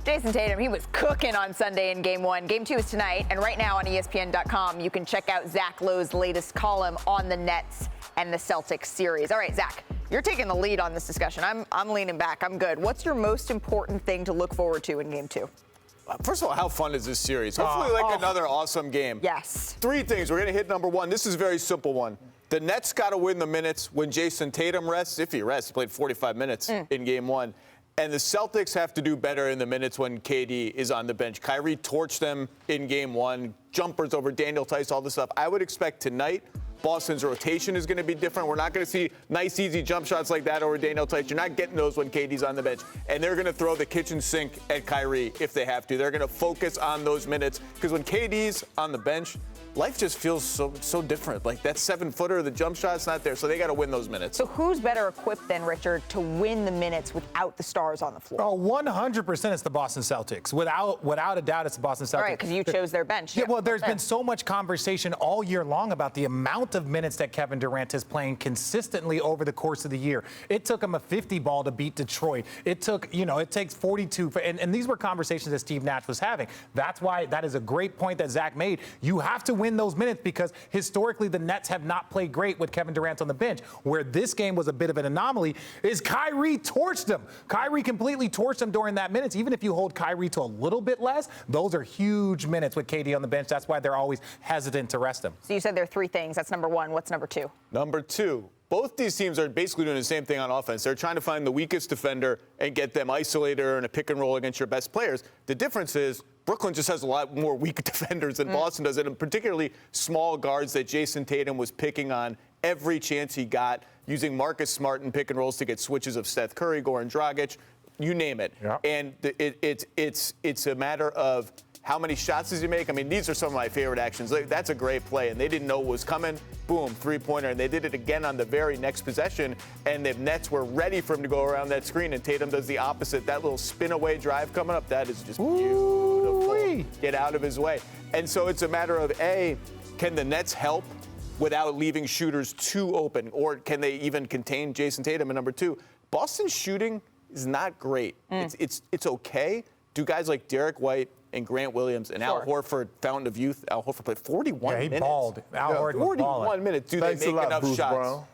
Jason Tatum, he was cooking on Sunday in Game 1. Game 2 is tonight, and right now on ESPN.com, you can check out Zach Lowe's latest column on the Nets and the Celtics series. All right, Zach, you're taking the lead on this discussion. I'm leaning back. I'm good. What's your most important thing to look forward to in Game 2? First of all, how fun is this series? Hopefully another awesome game. Yes. 3 things. We're going to hit number 1. This is a very simple one. The Nets got to win the minutes when Jason Tatum rests. If he rests, he played 45 minutes in Game 1. And the Celtics have to do better in the minutes when KD is on the bench. Kyrie torched them in Game 1, jumpers over Daniel Tice, all this stuff. I would expect tonight Boston's rotation is going to be different. We're not going to see nice, easy jump shots like that over Daniel Tice. You're not getting those when KD's on the bench. And they're going to throw the kitchen sink at Kyrie if they have to. They're going to focus on those minutes because when KD's on the bench, life just feels so different. Like that 7-footer, the jump shot's not there, so they got to win those minutes. So who's better equipped then, Richard, to win the minutes without the stars on the floor? Oh, 100% it's the Boston Celtics. Without a doubt, it's the Boston Celtics. All right, because you chose their bench. Yeah, well, there's been so much conversation all year long about the amount of minutes that Kevin Durant is playing consistently over the course of the year. It took him a 50 ball to beat Detroit. It takes 42. And these were conversations that Steve Nash was having. That's why that is a great point that Zach made. You have to win those minutes because historically the Nets have not played great with Kevin Durant on the bench. Where this game was a bit of an anomaly is Kyrie torched them. Kyrie completely torched them during that minutes. Even if you hold Kyrie to a little bit less, those are huge minutes with KD on the bench. That's why they're always hesitant to rest him. So you said there are 3 things. That's number 1. What's number 2? Number 2. Both these teams are basically doing the same thing on offense. They're trying to find the weakest defender and get them isolated or in a pick and roll against your best players. The difference is Brooklyn just has a lot more weak defenders than Boston does, and particularly small guards that Jason Tatum was picking on every chance he got, using Marcus Smart in pick and rolls to get switches of Seth Curry, Goran Dragic, you name it. Yep. And it's a matter of how many shots does he make? I mean, these are some of my favorite actions. That's a great play, and they didn't know what was coming. Boom, 3-pointer, and they did it again on the very next possession, and the Nets were ready for him to go around that screen, and Tatum does the opposite. That little spin-away drive coming up, that is just beautiful. Get out of his way. And so it's a matter of, A, can the Nets help without leaving shooters too open, or can they even contain Jason Tatum? And number 2, Boston's shooting is not great. It's okay. Do guys like Derek White and Grant Williams and Al Horford, fountain of youth, Al Horford played 41 minutes. He balled. Al Horford was 41 minutes. Do Thanks they make enough Bruce shots? Brown.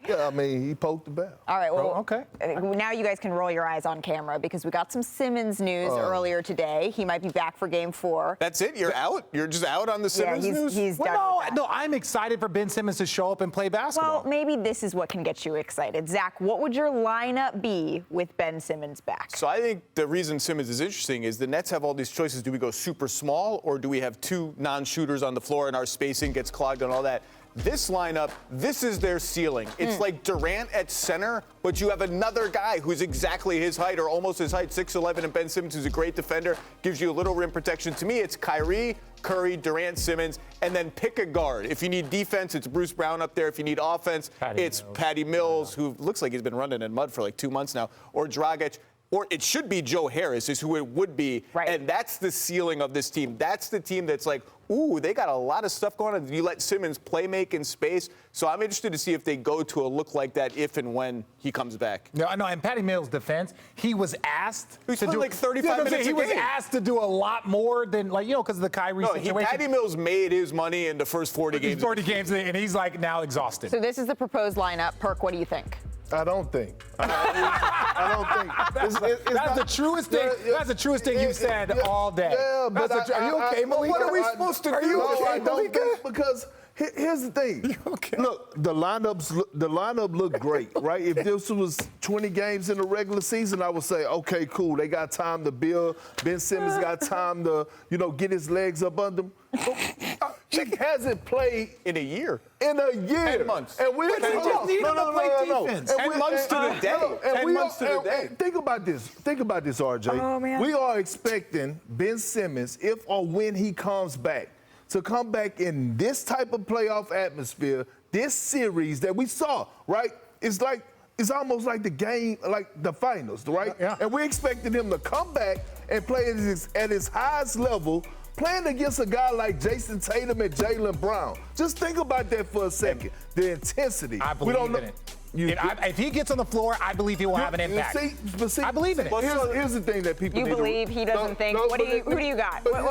Yeah, I mean, he poked the bell. All right, well, okay. Now you guys can roll your eyes on camera because we got some Simmons news earlier today. He might be back for Game 4. That's it? You're out? You're just out on the Simmons news? He's done with that. No, I'm excited for Ben Simmons to show up and play basketball. Well, maybe this is what can get you excited. Zach, what would your lineup be with Ben Simmons back? So I think the reason Simmons is interesting is the Nets have all these choices. Do we go super small, or do we have 2 non-shooters on the floor and our spacing gets clogged and all that? This lineup, this is their ceiling. It's like Durant at center, but you have another guy who's exactly his height or almost his height, 6'11", and Ben Simmons, who's a great defender, gives you a little rim protection. To me, it's Kyrie, Curry, Durant, Simmons, and then pick a guard. If you need defense, it's Bruce Brown up there. If you need offense, it's Patty Mills, who looks like he's been running in mud for like 2 months now, or Dragic. Or it should be Joe Harris is who it would be. Right. And that's the ceiling of this team. That's the team that's like, ooh, they got a lot of stuff going on. You let Simmons play make in space. So I'm interested to see if they go to a look like that if and when he comes back. No, in Patty Mills' defense, he was asked to do like 35 minutes He was asked to do a lot more than, because of the Kyrie situation. Patty Mills made his money in the first 40 games. 40 games, and he's like now exhausted. So this is the proposed lineup. Perk, what do you think? I don't think. I don't think. That's the truest thing. That's the truest thing you've said all day. Yeah, but are you okay, Malika? What are we supposed to do? Are you okay, Malika? Because here's the thing. Okay? Look, the lineup looked great, right? If this was 20 games in the regular season, I would say, okay, cool. They got time to build. Ben Simmons got time to, get his legs up under him. He hasn't played in a year. 10 months. And we just need him to play defense. 10 months to the day. 10 months to the day. Think about this, RJ. Oh, man. We are expecting Ben Simmons, if or when he comes back, to come back in this type of playoff atmosphere, this series that we saw, right? It's almost like the game, like the finals, right? Yeah. And we're expecting him to come back and play at his highest level, playing against a guy like Jason Tatum and Jaylen Brown. Just think about that for a second. The intensity. I believe in it. If he gets on the floor, I believe he will have an impact. I believe in it. Here's the thing that people You believe he doesn't think? Who do you got? Let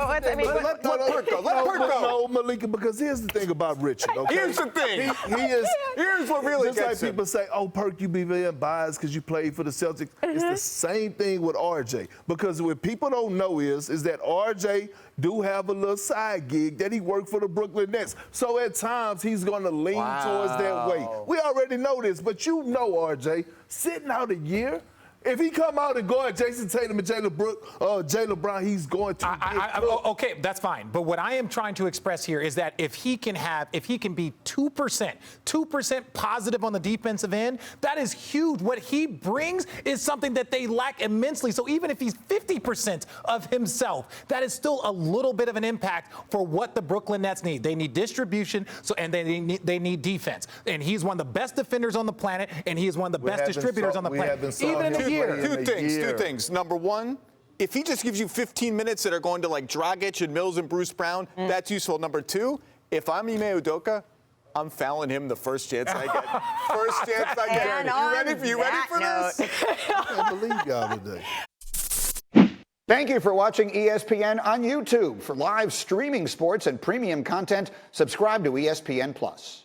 Perk go. Let Perk go. No, Malika, because here's the thing about Richard. Okay? Here's the thing. Here's what really just gets like people say, oh, Perk, you be being biased because you played for the Celtics. It's the same thing with RJ. Because what people don't know is that RJ do have a little side gig that he worked for the Brooklyn Nets. So at times he's going to lean towards that way. We already know this, but you know RJ, sitting out a year, if he come out and guard Jason Tatum and Jaylen Brown, he's going to. Okay, that's fine. But what I am trying to express here is that if he can be 2% positive on the defensive end, that is huge. What he brings is something that they lack immensely. So even if he's 50% of himself, that is still a little bit of an impact for what the Brooklyn Nets need. They need distribution, and they need defense. And he's one of the best defenders on the planet, and he is one of the best distributors on the planet. Even in a year. Two things. Number one, if he just gives you 15 minutes that are going to like Dragic and Mills and Bruce Brown, that's useful. Number two, if I'm Ime Udoka, I'm fouling him the first chance I get. First chance I get. You ready for this? I can't believe y'all today. Thank you for watching ESPN on YouTube. For live streaming sports and premium content, subscribe to ESPN+.